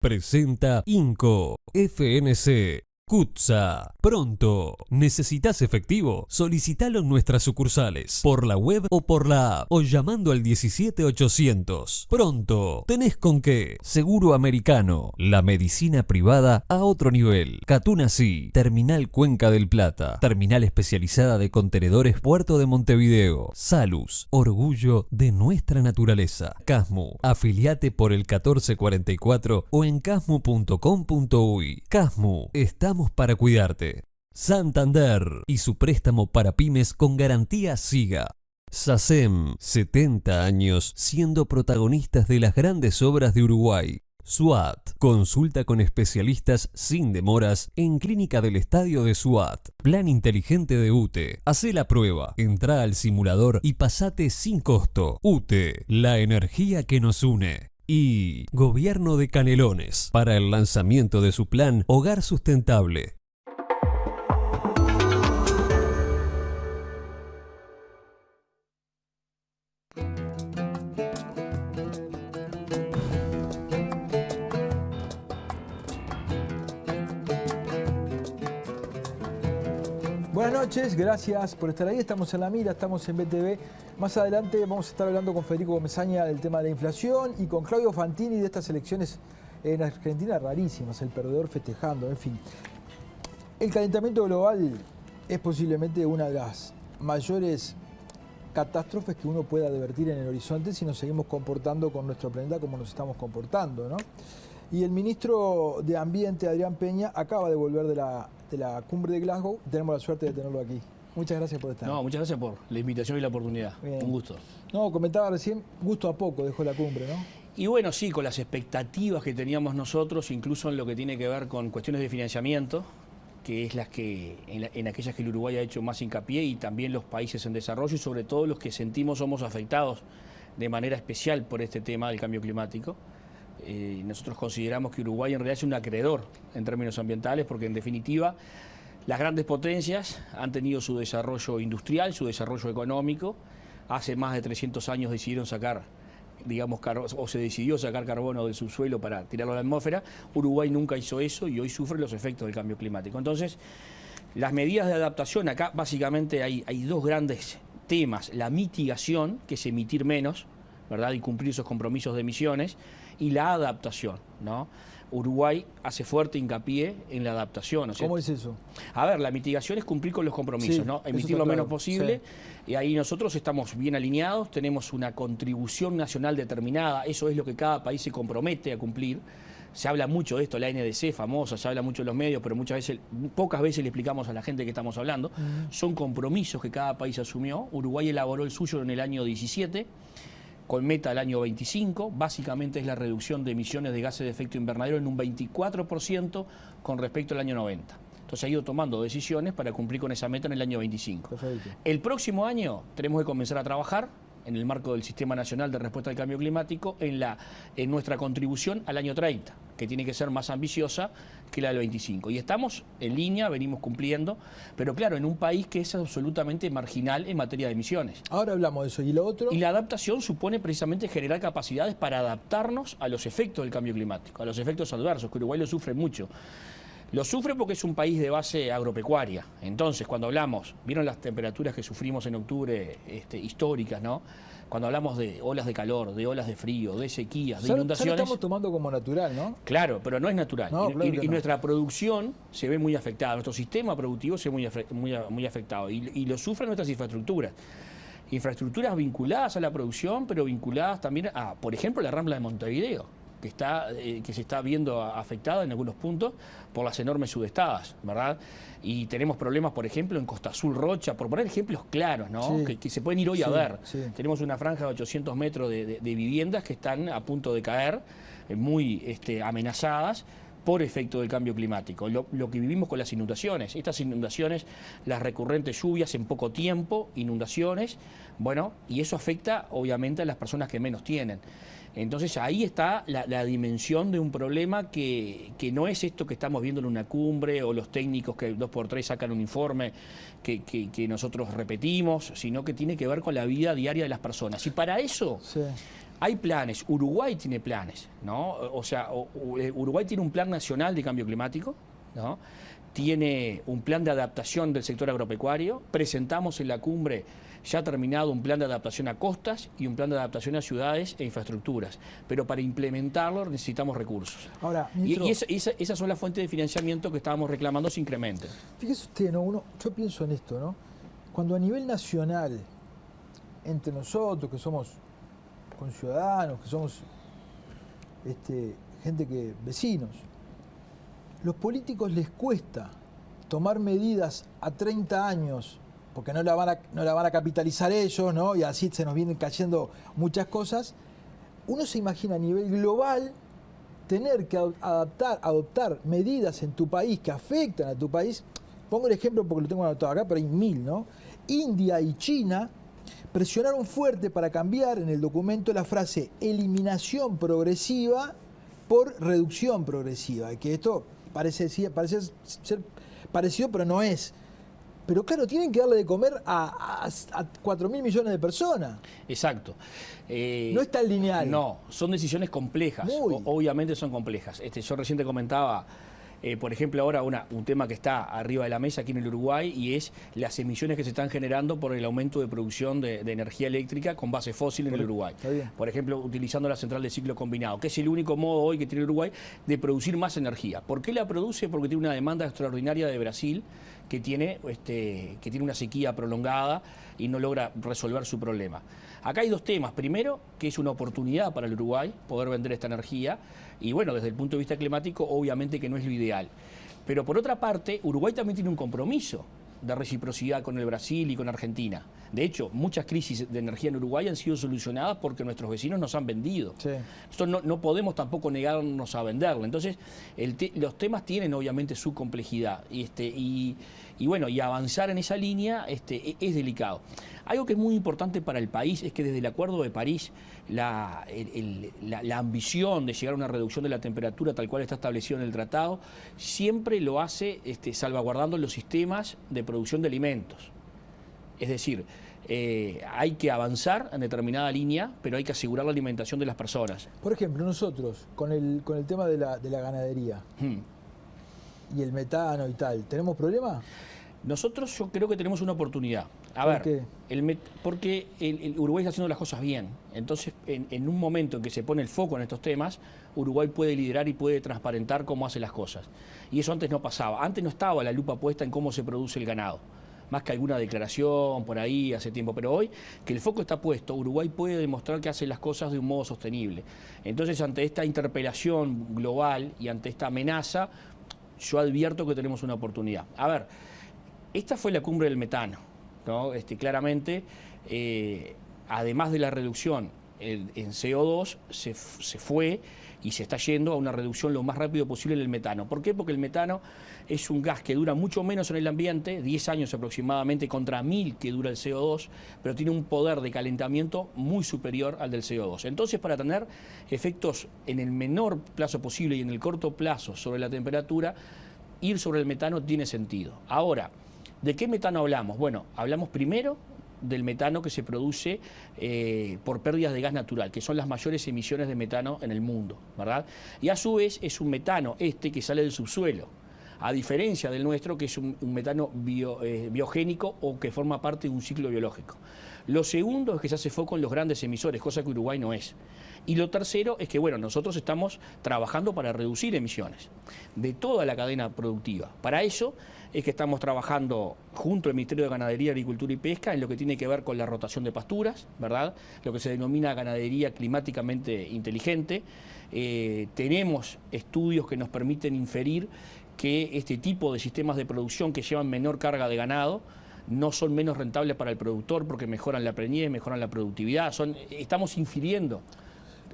Presenta Inco, FNC, CUTSA. Pronto. ¿Necesitas efectivo? Solicitalo en nuestras sucursales, por la web o por la app, o llamando al 17800. Pronto. ¿Tenés con qué? Seguro Americano. La medicina privada a otro nivel. Catunasí. Terminal Cuenca del Plata. Terminal especializada de contenedores Puerto de Montevideo. Salus. Orgullo de nuestra naturaleza. Casmu. Afiliate por el 1444 o en casmu.com.uy. Casmu. Estamos para cuidarte. Santander y su préstamo para pymes con garantía SIGA. SACEM, 70 años siendo protagonistas de las grandes obras de Uruguay. SWAT, consulta con especialistas sin demoras en Clínica del Estadio de SWAT. Plan inteligente de UTE. Hacé la prueba, entrá al simulador y pasate sin costo. UTE, la energía que nos une. Y Gobierno de Canelones, para el lanzamiento de su plan Hogar Sustentable. Buenas noches, gracias por estar ahí. Estamos en La Mira, estamos en BTV. Más adelante vamos a estar hablando con Federico Comesaña del tema de la inflación y con Claudio Fantini de estas elecciones en Argentina rarísimas, el perdedor festejando, en fin. El calentamiento global es posiblemente una de las mayores catástrofes que uno pueda advertir en el horizonte si nos seguimos comportando con nuestro planeta como nos estamos comportando, ¿no? Y el ministro de Ambiente, Adrián Peña, acaba de volver de la cumbre de Glasgow. Tenemos la suerte de tenerlo aquí. Muchas gracias por estar. No, muchas gracias por la invitación y la oportunidad. Bien. Un gusto. No, comentaba recién, gusto a poco dejó la cumbre, ¿no? Y bueno, sí, con las expectativas que teníamos nosotros, incluso en lo que tiene que ver con cuestiones de financiamiento, que es las que en aquellas que el Uruguay ha hecho más hincapié, y también los países en desarrollo, y sobre todo los que sentimos somos afectados de manera especial por este tema del cambio climático. Nosotros consideramos que Uruguay en realidad es un acreedor en términos ambientales, porque en definitiva las grandes potencias han tenido su desarrollo industrial, su desarrollo económico. Hace más de 300 años decidieron sacar, digamos, o se decidió sacar carbono del subsuelo para tirarlo a la atmósfera. Uruguay nunca hizo eso y hoy sufre los efectos del cambio climático. Entonces, las medidas de adaptación, acá básicamente hay dos grandes temas: la mitigación, que es emitir menos, ¿verdad?, y cumplir esos compromisos de emisiones, y la adaptación, ¿no? Uruguay hace fuerte hincapié en la adaptación, ¿no es cierto? ¿Cómo es eso? A ver, la mitigación es cumplir con los compromisos, Sí, ¿no? eso Emitir está lo menos claro. posible, Sí. y ahí nosotros estamos bien alineados, tenemos una contribución nacional determinada, eso es lo que cada país se compromete a cumplir. Se habla mucho de esto, la NDC famosa, se habla mucho en los medios, pero pocas veces le explicamos a la gente que estamos hablando. Son compromisos que cada país asumió. Uruguay elaboró el suyo en el año 17, con meta al año 25, básicamente es la reducción de emisiones de gases de efecto invernadero en un 24% con respecto al año 90. Entonces ha ido tomando decisiones para cumplir con esa meta en el año 25. Perfecto. El próximo año tenemos que comenzar a trabajar en el marco del Sistema Nacional de Respuesta al Cambio Climático en nuestra contribución al año 30, que tiene que ser más ambiciosa que la del 25. Y estamos en línea, venimos cumpliendo, pero claro, en un país que es absolutamente marginal en materia de emisiones. Ahora hablamos de eso. ¿Y lo otro? Y la adaptación supone precisamente generar capacidades para adaptarnos a los efectos del cambio climático, a los efectos adversos, que Uruguay lo sufre mucho. Lo sufre porque es un país de base agropecuaria. Entonces, cuando hablamos, vieron las temperaturas que sufrimos en octubre, históricas, ¿no? Cuando hablamos de olas de calor, de olas de frío, de sequías, de inundaciones. Ya lo estamos tomando como natural, ¿no? Claro, pero no es natural. No, claro que no. Nuestra producción se ve muy afectada, nuestro sistema productivo se ve muy afectado y lo sufren nuestras infraestructuras. Infraestructuras vinculadas a la producción, pero vinculadas también a, por ejemplo, la Rambla de Montevideo, que se está viendo afectada en algunos puntos por las enormes sudestadas, ¿verdad? Y tenemos problemas, por ejemplo, en Costa Azul, Rocha, por poner ejemplos claros, ¿no? Sí. Que se pueden ir hoy a ver. Sí. Tenemos una franja de 800 metros de viviendas que están a punto de caer, muy amenazadas por efecto del cambio climático. Lo que vivimos con las inundaciones, estas inundaciones, las recurrentes lluvias en poco tiempo, inundaciones, bueno, y eso afecta obviamente a las personas que menos tienen. Entonces ahí está la dimensión de un problema que no es esto que estamos viendo en una cumbre o los técnicos que 2x3 sacan un informe que nosotros repetimos, sino que tiene que ver con la vida diaria de las personas. Y para eso Hay planes, Uruguay tiene planes, ¿no? O sea, Uruguay tiene un plan nacional de cambio climático, ¿no? Tiene un plan de adaptación del sector agropecuario, presentamos en la cumbre ya terminado un plan de adaptación a costas y un plan de adaptación a ciudades e infraestructuras, pero para implementarlo necesitamos recursos. Ahora, ministro, esas son las fuentes de financiamiento que estábamos reclamando se incrementen. fíjese usted, ¿no? Yo pienso en esto, ¿no? Cuando a nivel nacional, entre nosotros que somos conciudadanos, que somos gente que, vecinos, los políticos les cuesta tomar medidas a 30 años, porque no la van a capitalizar ellos, ¿no? Y así se nos vienen cayendo muchas cosas. Uno se imagina a nivel global tener que adoptar medidas en tu país que afectan a tu país. Pongo el ejemplo porque lo tengo anotado acá, pero hay 1000, ¿no? India y China presionaron fuerte para cambiar en el documento la frase eliminación progresiva por reducción progresiva, que esto parece ser parecido, pero no es. Pero claro, tienen que darle de comer a 4.000 millones de personas. Exacto. No es tan lineal. No, son decisiones complejas. Obviamente son complejas. Yo recién te comentaba, por ejemplo, ahora un tema que está arriba de la mesa aquí en el Uruguay y es las emisiones que se están generando por el aumento de producción de energía eléctrica con base fósil en el Uruguay. Por ejemplo, utilizando la central de ciclo combinado, que es el único modo hoy que tiene el Uruguay de producir más energía. ¿Por qué la produce? Porque tiene una demanda extraordinaria de Brasil que tiene una sequía prolongada y no logra resolver su problema. Acá hay dos temas. Primero, que es una oportunidad para el Uruguay poder vender esta energía. Y bueno, desde el punto de vista climático, obviamente que no es lo ideal. Pero por otra parte, Uruguay también tiene un compromiso de reciprocidad con el Brasil y con Argentina. De hecho, muchas crisis de energía en Uruguay han sido solucionadas porque nuestros vecinos nos han vendido. Sí. Nosotros no podemos tampoco negarnos a venderlo. Entonces, los temas tienen obviamente su complejidad. Y bueno, y avanzar en esa línea es delicado. Algo que es muy importante para el país es que desde el Acuerdo de París, la ambición de llegar a una reducción de la temperatura tal cual está establecido en el tratado, siempre lo hace salvaguardando los sistemas de producción de alimentos. Es decir, hay que avanzar en determinada línea, pero hay que asegurar la alimentación de las personas. Por ejemplo, nosotros, con el tema de la ganadería y el metano y tal, ¿tenemos problema? Nosotros yo creo que tenemos una oportunidad. ¿Por qué? Porque el Uruguay está haciendo las cosas bien. Entonces, en un momento en que se pone el foco en estos temas, Uruguay puede liderar y puede transparentar cómo hace las cosas. Y eso antes no pasaba. Antes no estaba la lupa puesta en cómo se produce el ganado, más que alguna declaración por ahí hace tiempo. Pero hoy, que el foco está puesto, Uruguay puede demostrar que hace las cosas de un modo sostenible. Entonces, ante esta interpelación global y ante esta amenaza, yo advierto que tenemos una oportunidad. A ver, esta fue la cumbre del metano, ¿no? Claramente, además de la reducción en CO2, se fue y se está yendo a una reducción lo más rápido posible del metano. ¿Por qué? Porque el metano es un gas que dura mucho menos en el ambiente, 10 años aproximadamente, contra 1000 que dura el CO2, pero tiene un poder de calentamiento muy superior al del CO2. Entonces, para tener efectos en el menor plazo posible y en el corto plazo sobre la temperatura, ir sobre el metano tiene sentido. Ahora, ¿de qué metano hablamos? Bueno, hablamos primero del metano que se produce por pérdidas de gas natural, que son las mayores emisiones de metano en el mundo, ¿verdad? Y a su vez es un metano que sale del subsuelo, a diferencia del nuestro, que es un metano biogénico o que forma parte de un ciclo biológico. Lo segundo es que se hace foco en los grandes emisores, cosa que Uruguay no es. Y lo tercero es que, bueno, nosotros estamos trabajando para reducir emisiones de toda la cadena productiva. Para eso es que estamos trabajando junto al Ministerio de Ganadería, Agricultura y Pesca en lo que tiene que ver con la rotación de pasturas, ¿verdad? Lo que se denomina ganadería climáticamente inteligente. Tenemos estudios que nos permiten inferir que este tipo de sistemas de producción que llevan menor carga de ganado no son menos rentables para el productor porque mejoran la preñez, mejoran la productividad. Estamos infiriendo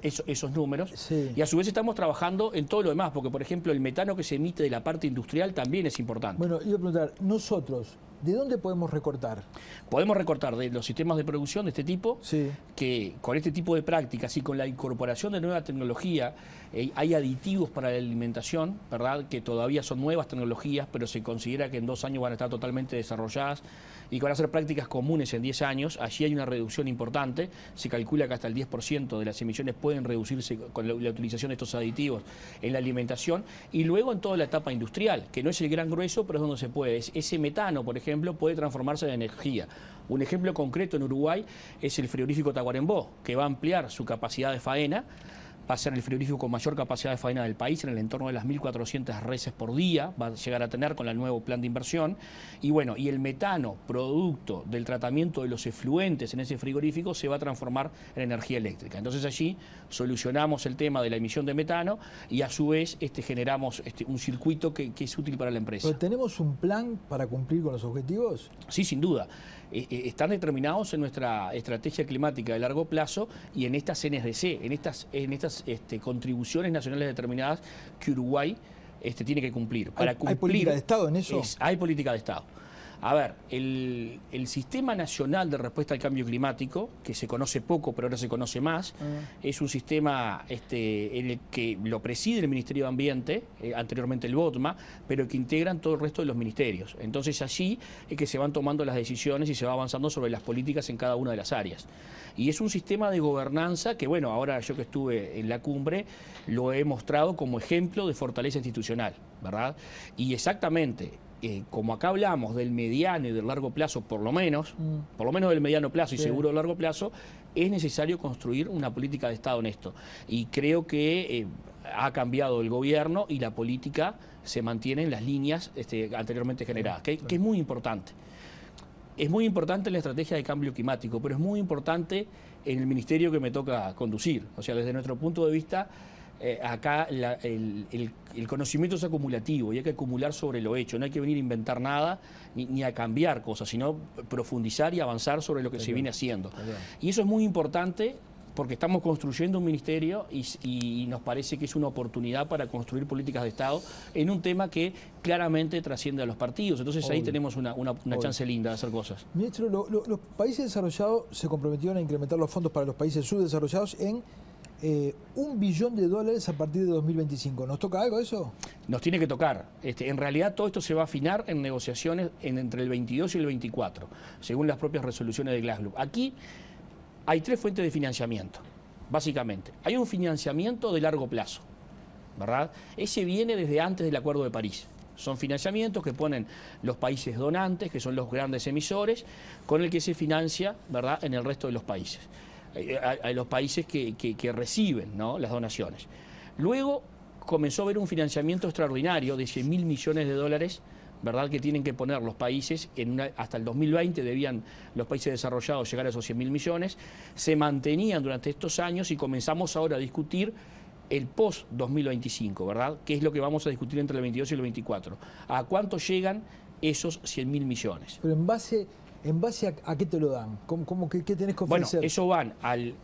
esos números, sí. Y a su vez estamos trabajando en todo lo demás, porque por ejemplo el metano que se emite de la parte industrial también es importante. Bueno, iba a preguntar, nosotros ¿De dónde podemos recortar? Podemos recortar de los sistemas de producción de este tipo, Sí. que con este tipo de prácticas y con la incorporación de nueva tecnología, hay aditivos para la alimentación, ¿verdad? Que todavía son nuevas tecnologías, pero se considera que en 2 años van a estar totalmente desarrolladas y que van a ser prácticas comunes en 10 años. Allí hay una reducción importante. Se calcula que hasta el 10% de las emisiones pueden reducirse con la utilización de estos aditivos en la alimentación. Y luego en toda la etapa industrial, que no es el gran grueso, pero es donde se puede. Ese metano, por ejemplo, puede transformarse en energía. Un ejemplo concreto en Uruguay es el frigorífico Tacuarembó, que va a ampliar su capacidad de faena. Va a ser el frigorífico con mayor capacidad de faena del país, en el entorno de las 1.400 reses por día, va a llegar a tener con el nuevo plan de inversión. Y bueno, y el metano, producto del tratamiento de los efluentes en ese frigorífico, se va a transformar en energía eléctrica. Entonces allí solucionamos el tema de la emisión de metano y a su vez generamos un circuito que es útil para la empresa. ¿Pero tenemos un plan para cumplir con los objetivos? Sí, sin duda. Están determinados en nuestra estrategia climática de largo plazo y en estas NSDC, en estas contribuciones nacionales determinadas que Uruguay tiene que cumplir. ¿Hay política de Estado en eso? Hay política de Estado. A ver, el Sistema Nacional de Respuesta al Cambio Climático, que se conoce poco, pero ahora se conoce más, es un sistema en el que lo preside el Ministerio de Ambiente, anteriormente el BOTMA, pero que integran todo el resto de los ministerios. Entonces allí es que se van tomando las decisiones y se va avanzando sobre las políticas en cada una de las áreas. Y es un sistema de gobernanza que, bueno, ahora yo que estuve en la cumbre, lo he mostrado como ejemplo de fortaleza institucional, ¿verdad? Y exactamente, como acá hablamos del mediano y del largo plazo, por lo menos del mediano plazo y seguro del largo plazo, es necesario construir una política de Estado en esto. Y creo que ha cambiado el gobierno y la política se mantiene en las líneas anteriormente generadas, que es muy importante. Es muy importante en la estrategia de cambio climático, pero es muy importante en el ministerio que me toca conducir. O sea, desde nuestro punto de vista, acá el conocimiento es acumulativo y hay que acumular sobre lo hecho. No hay que venir a inventar nada ni a cambiar cosas, sino profundizar y avanzar sobre lo que se viene haciendo. Y eso es muy importante porque estamos construyendo un ministerio y nos parece que es una oportunidad para construir políticas de Estado en un tema que claramente trasciende a los partidos. Entonces ahí tenemos una chance linda de hacer cosas. Ministro, los países desarrollados se comprometieron a incrementar los fondos para los países subdesarrollados en $1 billón a partir de 2025. ¿Nos toca algo eso? Nos tiene que tocar. En realidad todo esto se va a afinar en negociaciones entre el 22 y el 24, según las propias resoluciones de Glasgow. Aquí hay 3 fuentes de financiamiento, básicamente. Hay un financiamiento de largo plazo, ¿verdad? Ese viene desde antes del Acuerdo de París. Son financiamientos que ponen los países donantes, que son los grandes emisores, con el que se financia, ¿verdad?, en el resto de los países. A los países que reciben, ¿no?, las donaciones. Luego comenzó a haber un financiamiento extraordinario de $100.000 millones, ¿verdad?, que tienen que poner los países, hasta el 2020 debían los países desarrollados llegar a esos 100.000 millones, se mantenían durante estos años y comenzamos ahora a discutir el post-2025, ¿verdad?, que es lo que vamos a discutir entre el 22 y el 24. ¿A cuánto llegan esos 100.000 millones? Pero ¿en base a qué te lo dan? ¿Qué tenés que ofrecer? Bueno,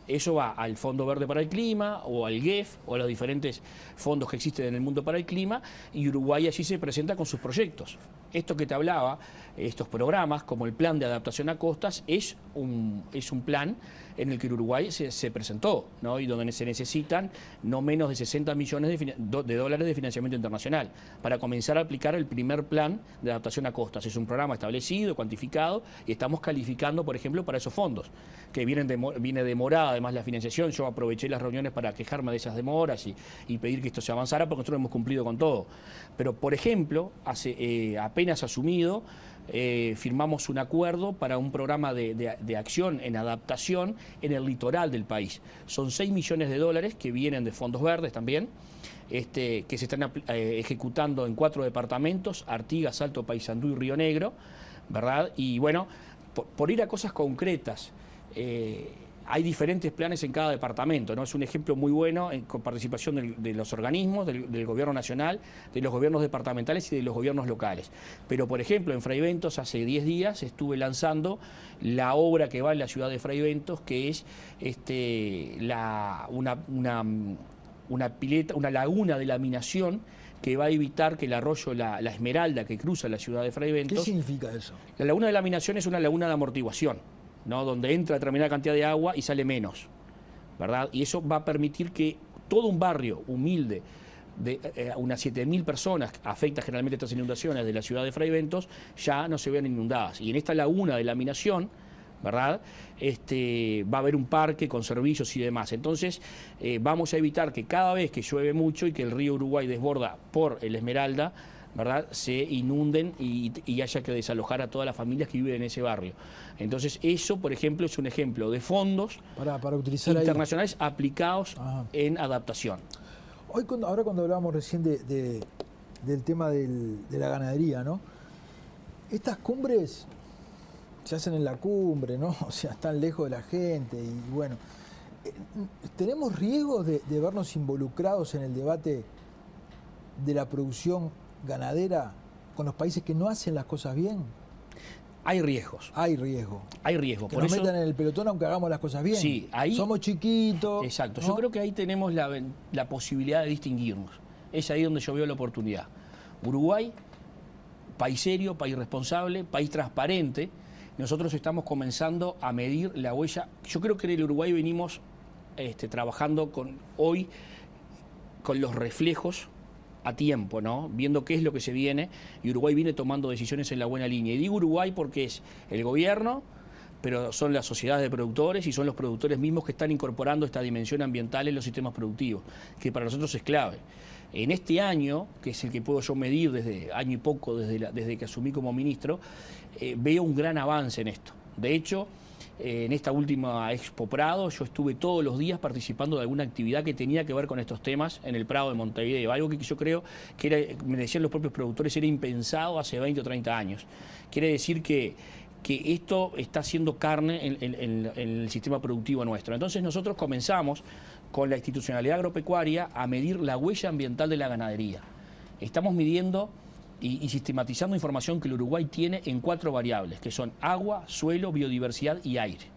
eso va al Fondo Verde para el Clima, o al GEF, o a los diferentes fondos que existen en el mundo para el clima, y Uruguay allí se presenta con sus proyectos. Esto que te hablaba, estos programas, como el Plan de Adaptación a Costas, es un plan en el que Uruguay se presentó, ¿no?, y donde se necesitan no menos de 60 millones de dólares de financiamiento internacional para comenzar a aplicar el primer plan de adaptación a costas. Es un programa establecido, cuantificado, y estamos calificando, por ejemplo, para esos fondos, que viene demorada además la financiación. Yo aproveché las reuniones para quejarme de esas demoras y pedir que esto se avanzara, porque nosotros hemos cumplido con todo. Pero, por ejemplo, apenas asumido, firmamos un acuerdo para un programa de acción en adaptación en el litoral del país. Son $6 millones que vienen de fondos verdes también, que se están ejecutando en 4 departamentos: Artigas, Salto, Paysandú y Río Negro, ¿verdad? Y bueno, por ir a cosas concretas, hay diferentes planes en cada departamento, ¿no? Es un ejemplo muy bueno con participación de los organismos, del gobierno nacional, de los gobiernos departamentales y de los gobiernos locales. Pero, por ejemplo, en Fray Bentos hace 10 días estuve lanzando la obra que va en la ciudad de Fray Bentos, que es una pileta, una laguna de laminación que va a evitar que el arroyo La Esmeralda, que cruza la ciudad de Fray Bentos... ¿Qué significa eso? La laguna de laminación es una laguna de amortiguación, ¿no? Donde entra determinada cantidad de agua y sale menos, ¿verdad? Y eso va a permitir que todo un barrio humilde de unas 7.000 personas afecta generalmente estas inundaciones de la ciudad de Fray Bentos ya no se vean inundadas. Y en esta laguna de laminación, ¿verdad? Va a haber un parque con servicios y demás. Entonces vamos a evitar que cada vez que llueve mucho y que el río Uruguay desborda por el Esmeralda, ¿verdad?, se inunden y haya que desalojar a todas las familias que viven en ese barrio. Entonces eso, por ejemplo, es un ejemplo de fondos para utilizar internacionales aplicados en adaptación. Ahora cuando hablábamos recién del tema de la ganadería, ¿no? Estas cumbres se hacen en la cumbre, ¿no? O sea, están lejos de la gente y bueno, ¿tenemos riesgos de vernos involucrados en el debate de la producción ganadera con los países que no hacen las cosas bien? Hay riesgos. Hay riesgo. Hay riesgo. Que nos metan en el pelotón aunque hagamos las cosas bien. Sí, ahí... Somos chiquitos. Exacto. ¿no? Yo creo que ahí tenemos la posibilidad de distinguirnos. Es ahí donde yo veo la oportunidad. Uruguay, país serio, país responsable, país transparente. Nosotros estamos comenzando a medir la huella. Yo creo que en el Uruguay venimos trabajando hoy con los reflejos a tiempo, ¿no? Viendo qué es lo que se viene, y Uruguay viene tomando decisiones en la buena línea. Y digo Uruguay porque es el gobierno, pero son las sociedades de productores y son los productores mismos que están incorporando esta dimensión ambiental en los sistemas productivos, que para nosotros es clave. En este año, que es el que puedo yo medir desde año y poco, desde que asumí como ministro, veo un gran avance en esto. De hecho, en esta última Expo Prado yo estuve todos los días participando de alguna actividad que tenía que ver con estos temas en el Prado de Montevideo, algo que yo creo que era, me decían los propios productores, era impensado hace 20 o 30 años. Quiere decir que esto está haciendo carne en el sistema productivo nuestro. Entonces nosotros comenzamos con la institucionalidad agropecuaria a medir la huella ambiental de la ganadería. Estamos midiendo y sistematizando información que el Uruguay tiene en 4 variables, que son agua, suelo, biodiversidad y aire.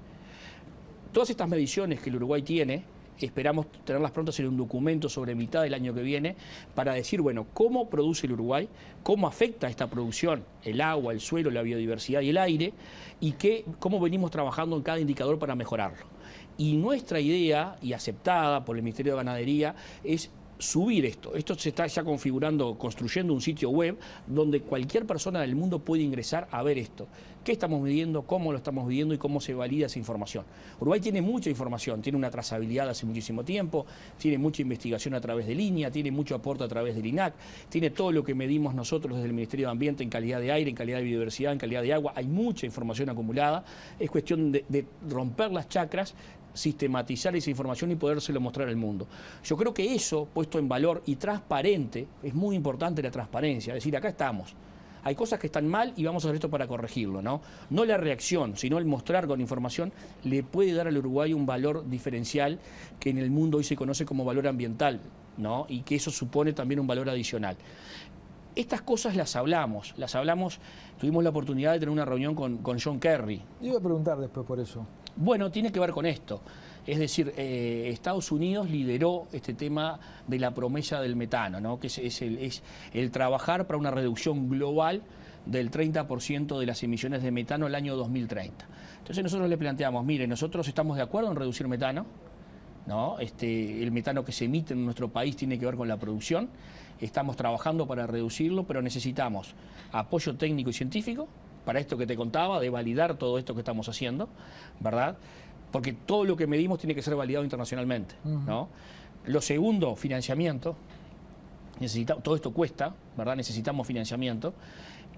Todas estas mediciones que el Uruguay tiene, esperamos tenerlas prontas en un documento sobre mitad del año que viene, para decir, bueno, cómo produce el Uruguay, cómo afecta esta producción, el agua, el suelo, la biodiversidad y el aire, y cómo venimos trabajando en cada indicador para mejorarlo. Y nuestra idea, y aceptada por el Ministerio de Ganadería, es subir esto. Esto se está ya configurando, construyendo un sitio web donde cualquier persona del mundo puede ingresar a ver esto. ¿Qué estamos midiendo? ¿Cómo lo estamos midiendo? ¿Y cómo se valida esa información? Uruguay tiene mucha información, tiene una trazabilidad hace muchísimo tiempo, tiene mucha investigación a través de línea, tiene mucho aporte a través del INAC, tiene todo lo que medimos nosotros desde el Ministerio de Ambiente en calidad de aire, en calidad de biodiversidad, en calidad de agua. Hay mucha información acumulada. Es cuestión de romper las chacras, sistematizar esa información y podérselo mostrar al mundo. Yo creo que eso, puesto en valor y transparente, es muy importante la transparencia, es decir, acá estamos. Hay cosas que están mal y vamos a hacer esto para corregirlo, ¿no? No la reacción, sino el mostrar con información le puede dar al Uruguay un valor diferencial que en el mundo hoy se conoce como valor ambiental, ¿no? Y que eso supone también un valor adicional. Estas cosas las hablamos, tuvimos la oportunidad de tener una reunión con John Kerry. Iba a preguntar después por eso. Bueno, tiene que ver con esto. Es decir, Estados Unidos lideró este tema de la promesa del metano, ¿no? Que es el trabajar para una reducción global del 30% de las emisiones de metano al año 2030. Entonces nosotros le planteamos, mire, nosotros estamos de acuerdo en reducir metano, ¿no? El metano que se emite en nuestro país tiene que ver con la producción, estamos trabajando para reducirlo, pero necesitamos apoyo técnico y científico para esto que te contaba, de validar todo esto que estamos haciendo, ¿verdad? Porque todo lo que medimos tiene que ser validado internacionalmente, ¿no? Lo segundo, financiamiento. Todo esto cuesta, ¿verdad? Necesitamos financiamiento.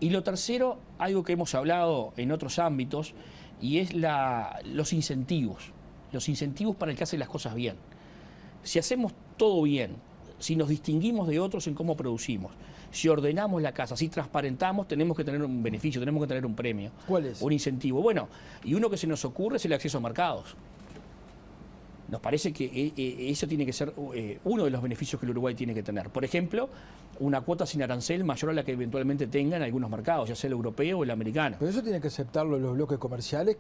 Y lo tercero, algo que hemos hablado en otros ámbitos, y es los incentivos. Los incentivos para el que hace las cosas bien. Si hacemos todo bien, si nos distinguimos de otros en cómo producimos, si ordenamos la casa, si transparentamos, tenemos que tener un beneficio, tenemos que tener un premio. ¿Cuál es? Un incentivo. Bueno, y uno que se nos ocurre es el acceso a mercados. Nos parece que eso tiene que ser uno de los beneficios que el Uruguay tiene que tener. Por ejemplo, una cuota sin arancel mayor a la que eventualmente tengan algunos mercados, ya sea el europeo o el americano. Pero eso tiene que aceptarlo los bloques comerciales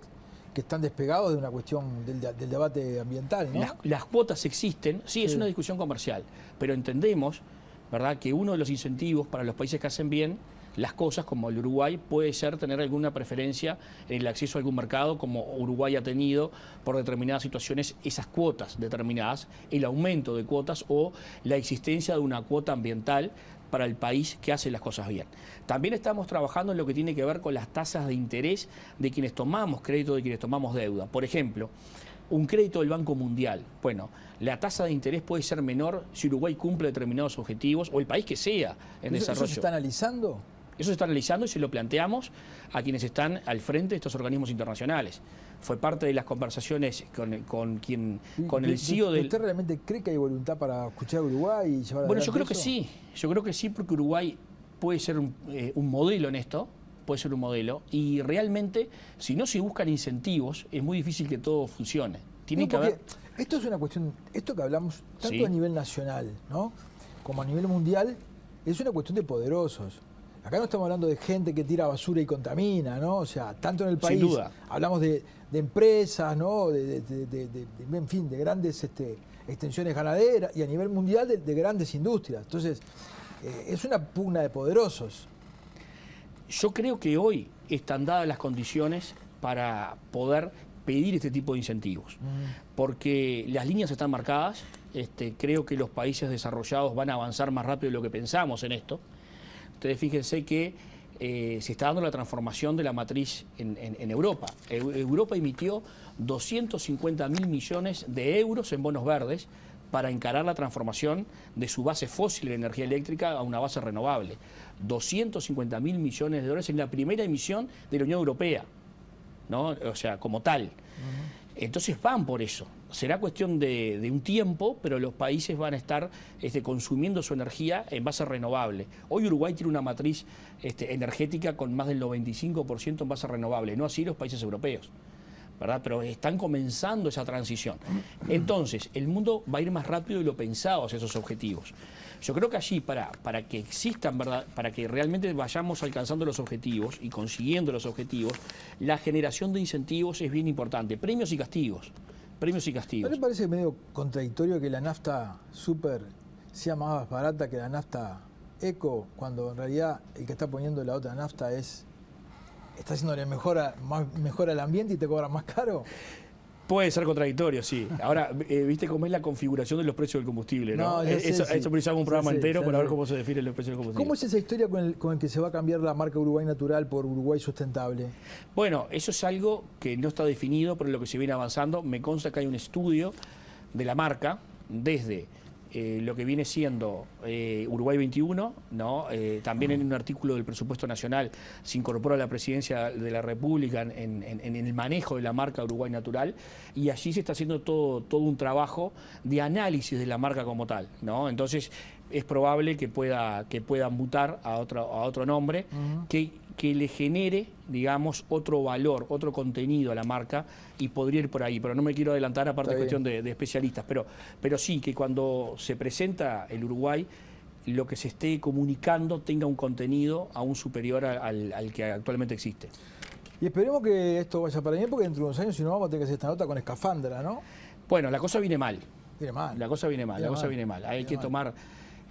que están despegados de una cuestión del debate ambiental, ¿no? Las cuotas existen, sí, es una discusión comercial, pero entendemos, ¿verdad?, que uno de los incentivos para los países que hacen bien las cosas, como el Uruguay, puede ser tener alguna preferencia en el acceso a algún mercado, como Uruguay ha tenido por determinadas situaciones esas cuotas determinadas, el aumento de cuotas o la existencia de una cuota ambiental para el país que hace las cosas bien. También estamos trabajando en lo que tiene que ver con las tasas de interés de quienes tomamos crédito, de quienes tomamos deuda. Por ejemplo, un crédito del Banco Mundial. Bueno, la tasa de interés puede ser menor si Uruguay cumple determinados objetivos o el país que sea en desarrollo. ¿Eso se está analizando? Eso se está analizando y se lo planteamos a quienes están al frente de estos organismos internacionales. Fue parte de las conversaciones con el CEO del... ¿Usted realmente cree que hay voluntad para escuchar a Uruguay y llevar adelante? Bueno, yo creo que sí. Yo creo que sí, porque Uruguay puede ser un modelo en esto, puede ser un modelo, y realmente, si no se buscan incentivos, es muy difícil que todo funcione. Tiene que haber... Esto es una cuestión, esto que hablamos tanto Sí. a nivel nacional, ¿no?, como a nivel mundial, es una cuestión de poderosos. Acá no estamos hablando de gente que tira basura y contamina, ¿no? O sea, tanto en el país, Sin duda. hablamos de empresas, ¿no?, en fin, de grandes extensiones ganaderas, y a nivel mundial de grandes industrias. Entonces, es una pugna de poderosos. Yo creo que hoy están dadas las condiciones para poder pedir este tipo de incentivos, porque las líneas están marcadas. Creo que los países desarrollados van a avanzar más rápido de lo que pensamos en esto. Ustedes fíjense que se está dando la transformación de la matriz en Europa. Europa emitió 250.000 millones de euros en bonos verdes para encarar la transformación de su base fósil de energía eléctrica a una base renovable. 250.000 millones de dólares en la primera emisión de la Unión Europea, ¿no? O sea, como tal. Entonces van por eso. Será cuestión de un tiempo, pero los países van a estar consumiendo su energía en base renovable. Hoy Uruguay tiene una matriz energética con más del 95% en base renovable, no así los países europeos, ¿verdad? Pero están comenzando esa transición. Entonces, el mundo va a ir más rápido de lo pensado hacia esos objetivos. Yo creo que allí, para que existan, ¿verdad?, para que realmente vayamos alcanzando los objetivos y consiguiendo los objetivos, la generación de incentivos es bien importante. Premios y castigos. Premios y castigos. ¿No le parece medio contradictorio que la nafta super sea más barata que la nafta eco, cuando en realidad el que está poniendo la otra nafta está haciéndole mejor al ambiente y te cobra más caro? Puede ser contradictorio, sí. Ahora, ¿viste cómo es la configuración de los precios del combustible, no? Eso precisamos un programa entero para ver cómo se definen los precios del combustible. ¿Cómo es esa historia con el que se va a cambiar la marca Uruguay Natural por Uruguay Sustentable? Bueno, eso es algo que no está definido, pero lo que se viene avanzando. Me consta que hay un estudio de la marca desde lo que viene siendo Uruguay 21, ¿no? También en un artículo del presupuesto nacional se incorpora la presidencia de la República en el manejo de la marca Uruguay Natural, y allí se está haciendo todo un trabajo de análisis de la marca como tal, ¿no? Entonces es probable que pueda mutar a otro nombre que le genere, digamos, otro valor, otro contenido a la marca, y podría ir por ahí, pero no me quiero adelantar, aparte de cuestión de especialistas, pero sí que cuando se presenta el Uruguay, lo que se esté comunicando tenga un contenido aún superior al que actualmente existe. Y esperemos que esto vaya para bien, porque dentro de unos años, si no, vamos a tener que hacer esta nota con escafandra, ¿no? Bueno, la cosa viene mal. Viene mal. La cosa viene mal. Hay que tomar...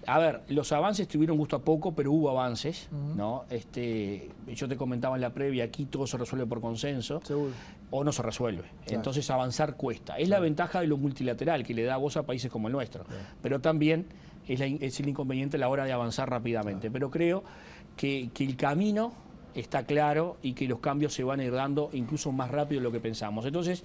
A ver, los avances tuvieron gusto a poco, pero hubo avances, ¿no? Yo te comentaba en la previa, aquí todo se resuelve por consenso. Seguro. O no se resuelve. Claro. Entonces avanzar cuesta. Es la ventaja de lo multilateral, que le da voz a países como el nuestro. Claro. Pero también es el inconveniente a la hora de avanzar rápidamente. Claro. Pero creo que el camino está claro y que los cambios se van a ir dando incluso más rápido de lo que pensamos. Entonces,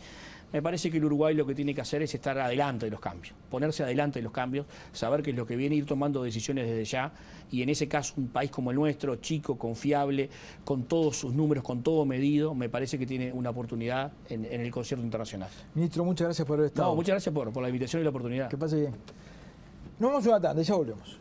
me parece que el Uruguay lo que tiene que hacer es estar adelante de los cambios, ponerse adelante de los cambios, saber qué es lo que viene, ir tomando decisiones desde ya, y en ese caso un país como el nuestro, chico, confiable, con todos sus números, con todo medido, me parece que tiene una oportunidad en el concierto internacional. Ministro, muchas gracias por haber estado. No, muchas gracias por la invitación y la oportunidad. Que pase bien. Nos vamos a una tanda y ya volvemos.